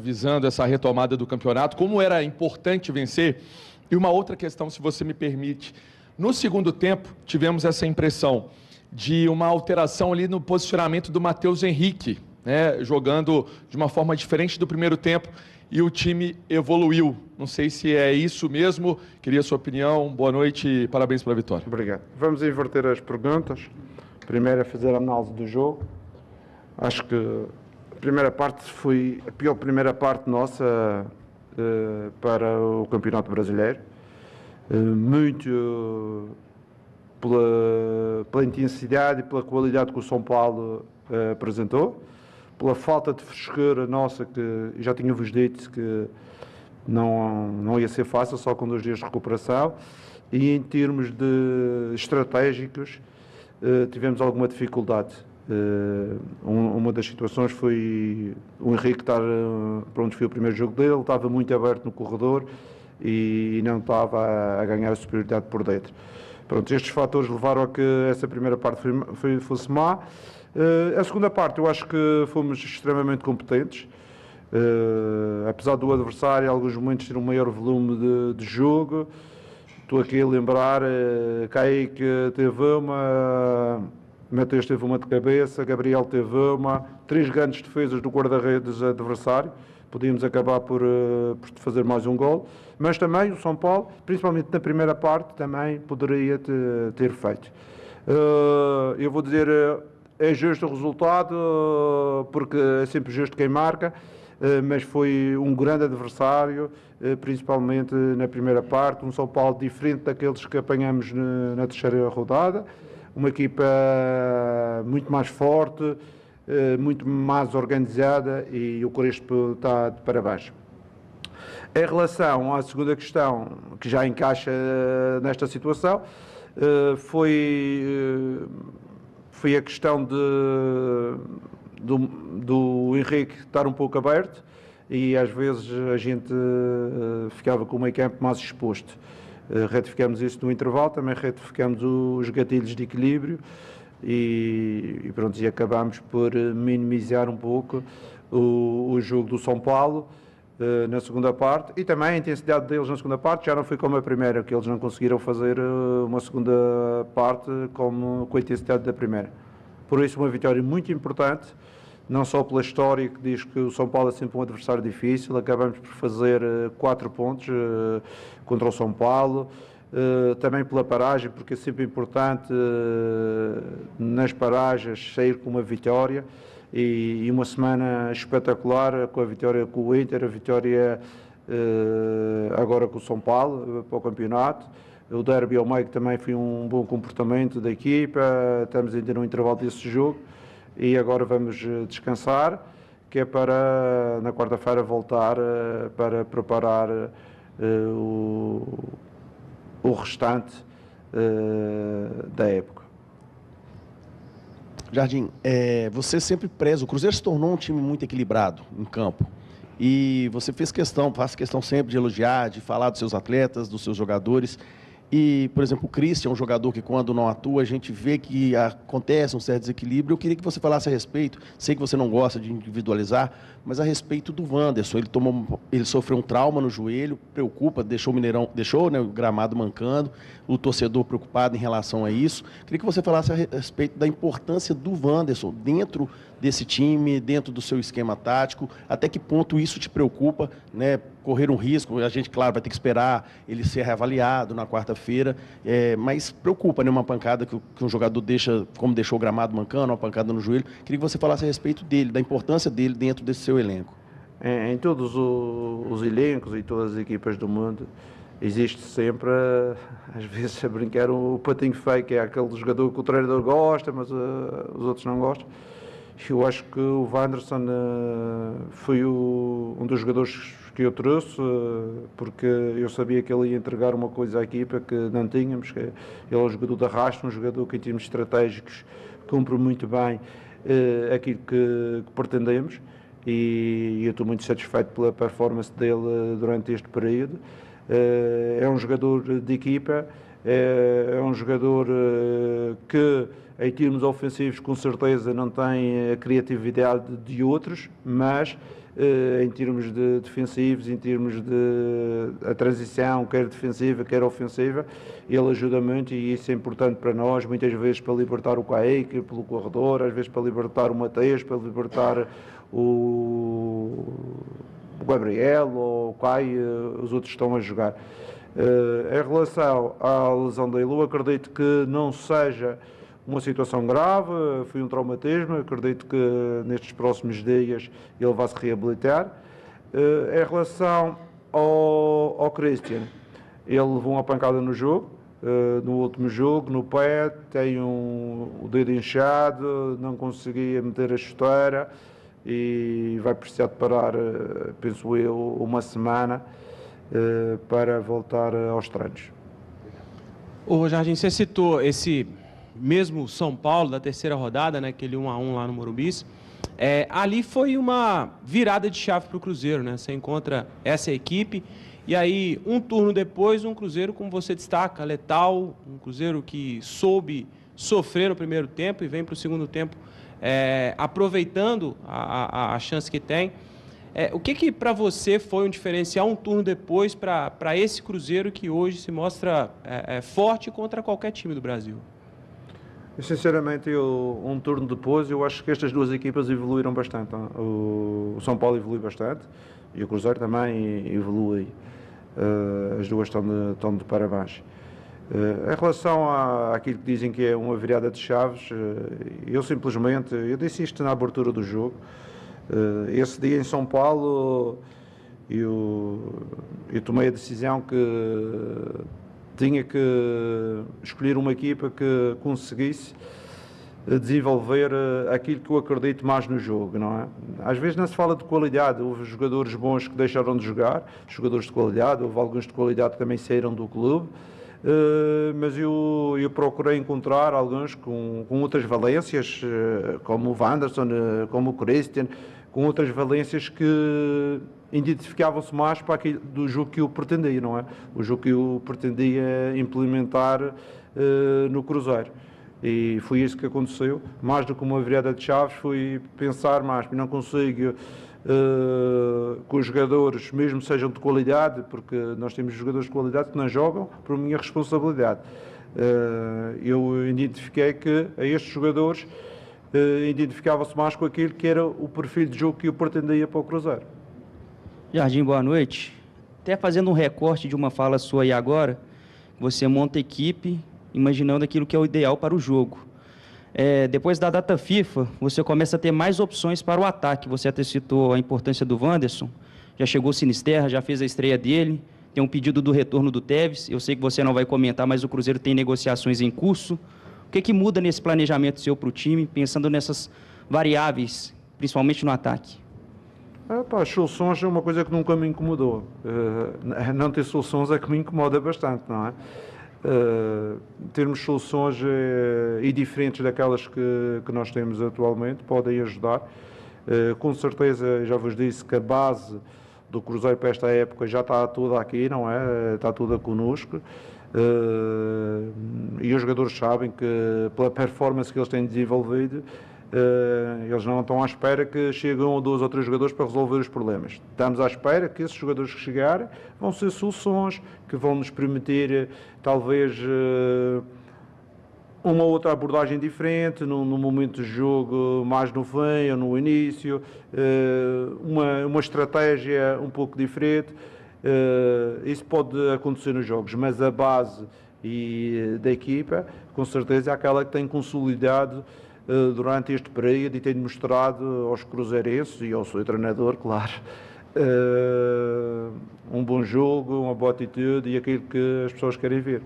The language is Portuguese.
visando essa retomada do campeonato, como era importante vencer. E uma outra questão, se você me permite. No segundo tempo, tivemos essa impressão de uma alteração ali no posicionamento do Matheus Henrique, né, jogando de uma forma diferente do primeiro tempo, e o time evoluiu. Não sei se é isso mesmo, queria a sua opinião. Boa noite e parabéns pela vitória. Obrigado. Vamos inverter as perguntas. Primeiro é fazer a análise do jogo. Acho que a primeira parte foi a pior primeira parte nossa para o Campeonato Brasileiro. Muito pela intensidade e pela qualidade que o São Paulo apresentou, pela falta de frescura nossa, que já tinha-vos dito que não ia ser fácil, só com 2 dias de recuperação, e em termos estratégicos tivemos alguma dificuldade. Uma das situações foi o Henrique estar, pronto, foi o primeiro jogo dele, estava muito aberto no corredor e não estava a ganhar a superioridade por dentro. Pronto, estes fatores levaram a que essa primeira parte fosse má. A segunda parte eu acho que fomos extremamente competentes, apesar do adversário em alguns momentos ter um maior volume de jogo. Estou aqui a lembrar, Kaique teve uma, Mateus teve uma de cabeça, Gabriel teve uma, 3 grandes defesas do guarda-redes adversário. Podíamos acabar por fazer mais um gol, mas também o São Paulo, principalmente na primeira parte, também poderia ter feito. Eu vou dizer, é justo o resultado, porque é sempre justo quem marca, mas foi um grande adversário, principalmente na primeira parte, um São Paulo diferente daqueles que apanhamos na terceira rodada, uma equipa muito mais forte, muito mais organizada, e o Crespo está de parabéns. Em relação à segunda questão, que já encaixa nesta situação, foi a questão do Henrique estar um pouco aberto, e às vezes a gente ficava com o meio campo mais exposto. Retificamos isso no intervalo, também retificamos os gatilhos de equilíbrio, e pronto, e acabámos por minimizar um pouco o jogo do São Paulo na segunda parte, e também a intensidade deles na segunda parte já não foi como a primeira, que eles não conseguiram fazer uma segunda parte com a intensidade da primeira. Por isso, uma vitória muito importante, não só pela história que diz que o São Paulo é sempre um adversário difícil, acabamos por fazer 4 pontos contra o São Paulo, também pela paragem, porque é sempre importante nas paragens sair com uma vitória, e uma semana espetacular com a vitória com o Inter, a vitória agora com o São Paulo para o campeonato. O derby ao meio também foi um bom comportamento da equipa, estamos ainda no intervalo desse jogo, e agora vamos descansar, que é para na quarta-feira voltar para preparar o restante da época. Jardim, você sempre preza, o Cruzeiro se tornou um time muito equilibrado em campo, e você faz questão sempre de elogiar, de falar dos seus atletas, dos seus jogadores. E, por exemplo, o Christian é um jogador que, quando não atua, a gente vê que acontece um certo desequilíbrio. Eu queria que você falasse a respeito, sei que você não gosta de individualizar, mas a respeito do Wanderson. Ele sofreu um trauma no joelho, preocupa, deixou o gramado mancando, o torcedor preocupado em relação a isso. Queria que você falasse a respeito da importância do Wanderson dentro desse time, dentro do seu esquema tático, até que ponto isso te preocupa, né? Correr um risco, a gente, claro, vai ter que esperar ele ser reavaliado na quarta-feira, mas preocupa, né, uma pancada que um jogador deixa, como deixou o gramado mancando, uma pancada no joelho. Queria que você falasse a respeito dele, da importância dele dentro desse seu elenco. Em todos os elencos e todas as equipas do mundo, existe sempre, às vezes, a brincar o patinho feio, que é aquele jogador que o treinador gosta, mas os outros não gostam. Eu acho que o Wanderson foi um dos jogadores que eu trouxe, porque eu sabia que ele ia entregar uma coisa à equipa que não tínhamos, que ele é um jogador de arrasto, um jogador que em termos estratégicos cumpre muito bem aquilo que pretendemos, e eu estou muito satisfeito pela performance dele durante este período. É um jogador de equipa, é um jogador que em termos ofensivos com certeza não tem a criatividade de outros, mas em termos de defensivos, em termos de a transição, quer defensiva, quer ofensiva. Ele ajuda muito e isso é importante para nós, muitas vezes para libertar o Kaique pelo corredor, às vezes para libertar o Mateus, para libertar o Gabriel ou o Caio, os outros estão a jogar. Em relação à lesão da Ilu, acredito que não seja uma situação grave, foi um traumatismo, acredito que nestes próximos dias ele vai se reabilitar. Em relação ao Christian, ele levou uma pancada no jogo, no último jogo, no pé, tem o dedo inchado, não conseguia meter a chuteira e vai precisar de parar, penso eu, uma semana para voltar aos treinos. Ô, Jardim, você citou esse mesmo São Paulo da terceira rodada, né, aquele 1-1 lá no Morumbis. Ali foi uma virada de chave para o Cruzeiro, né? Você encontra essa equipe e aí um turno depois um Cruzeiro, como você destaca, letal, um Cruzeiro que soube sofrer no primeiro tempo e vem para o segundo tempo aproveitando a chance que tem. O que para você foi um diferencial um turno depois para esse Cruzeiro que hoje se mostra forte contra qualquer time do Brasil? Sinceramente, um turno depois, eu acho que estas duas equipas evoluíram bastante. O São Paulo evolui bastante e o Cruzeiro também evolui. As duas estão de parabéns. Em relação àquilo que dizem que é uma virada de chaves, eu disse isto na abertura do jogo. Esse dia em São Paulo, eu tomei a decisão que tinha que escolher uma equipa que conseguisse desenvolver aquilo que eu acredito mais no jogo, não é? Às vezes não se fala de qualidade, houve jogadores bons que deixaram de jogar, jogadores de qualidade, houve alguns de qualidade que também saíram do clube, mas eu procurei encontrar alguns com outras valências, como o Wanderson, como o Christian, com outras valências que identificavam-se mais para aquilo do jogo que eu pretendia, não é? O jogo que eu pretendia implementar no Cruzeiro. E foi isso que aconteceu. Mais do que uma virada de chaves, fui pensar mais, não consigo que os jogadores, mesmo sejam de qualidade, porque nós temos jogadores de qualidade que não jogam por minha responsabilidade. Eu identifiquei que a estes jogadores identificava-se mais com aquilo que era o perfil de jogo que eu pretendia para o Cruzeiro. Jardim, boa noite. Até fazendo um recorte de uma fala sua aí agora, você monta equipe imaginando aquilo que é o ideal para o jogo. Depois da data FIFA, você começa a ter mais opções para o ataque. Você até citou a importância do Wanderson, já chegou o Sinisterra, já fez a estreia dele, tem um pedido do retorno do Tevez. Eu sei que você não vai comentar, mas o Cruzeiro tem negociações em curso. O que muda nesse planejamento seu para o time, pensando nessas variáveis, principalmente no ataque? As soluções é uma coisa que nunca me incomodou. Não ter soluções é que me incomoda bastante, não é? Termos soluções e diferentes daquelas que nós temos atualmente podem ajudar. Com certeza, já vos disse que a base do Cruzeiro para esta época já está toda aqui, não é? Está toda connosco. E os jogadores sabem que, pela performance que eles têm desenvolvido, eles não estão à espera que cheguem um ou dois ou três jogadores para resolver os problemas. Estamos à espera que esses jogadores que chegarem vão ser soluções que vão nos permitir, talvez, uma outra abordagem diferente, no momento de jogo mais no fim ou no início, uma estratégia um pouco diferente. Isso pode acontecer nos jogos, mas a base da equipa, com certeza, é aquela que tem consolidado durante este período e tem mostrado aos cruzeirenses e ao seu treinador, claro, um bom jogo, uma boa atitude e aquilo que as pessoas querem ver.